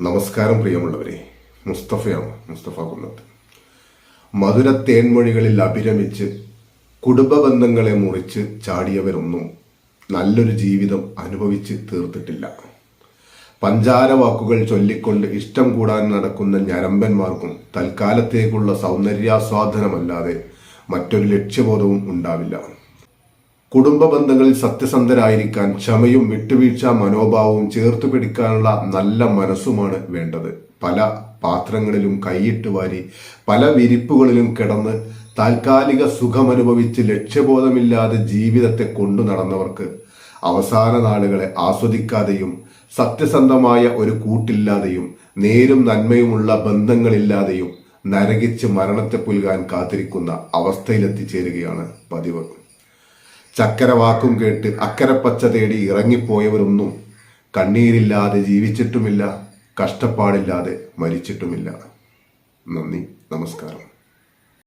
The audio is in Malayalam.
നമസ്കാരം പ്രിയമുള്ളവരെ, മുസ്തഫ കുന്നത്ത്. മധുര തേൻമൊഴികളിൽ അഭിരമിച്ച് കുടുംബ ബന്ധങ്ങളെ മുറിച്ച് ചാടിയവരൊന്നും നല്ലൊരു ജീവിതം അനുഭവിച്ച് തീർത്തിട്ടില്ല. പഞ്ചാര വാക്കുകൾ ചൊല്ലിക്കൊണ്ട് ഇഷ്ടം കൂടാൻ നടക്കുന്ന ഞരമ്പന്മാർക്കും തൽക്കാലത്തേക്കുള്ള സൗന്ദര്യാസ്വാദനമല്ലാതെ മറ്റൊരു ലക്ഷ്യബോധവും ഉണ്ടാവില്ല. കുടുംബ ബന്ധങ്ങളിൽ സത്യസന്ധരായിരിക്കാൻ ക്ഷമയും വിട്ടുവീഴ്ച മനോഭാവവും ചേർത്ത് പിടിക്കാനുള്ള നല്ല മനസ്സുമാണ് വേണ്ടത്. പല പാത്രങ്ങളിലും കൈയിട്ട് വാരി പല വിരിപ്പുകളിലും കിടന്ന് താൽക്കാലിക സുഖമനുഭവിച്ച് ലക്ഷ്യബോധമില്ലാതെ ജീവിതത്തെ കൊണ്ടു നടന്നവർക്ക് അവസാന നാളുകളെ ആസ്വദിക്കാതെയും സത്യസന്ധമായ ഒരു കൂട്ടില്ലാതെയും നേരും നന്മയുമുള്ള ബന്ധങ്ങളില്ലാതെയും നരകിച്ച് മരണത്തെ പുൽകാൻ കാത്തിരിക്കുന്ന അവസ്ഥയിലെത്തിച്ചേരുകയാണ് പതിവ്. ചക്കര വാക്കും കേട്ട് അക്കരപ്പച്ച തേടി ഇറങ്ങിപ്പോയവരൊന്നും കണ്ണീരില്ലാതെ ജീവിച്ചിട്ടുമില്ല, കഷ്ടപ്പാടില്ലാതെ മരിച്ചിട്ടുമില്ല. നന്ദി, നമസ്കാരം.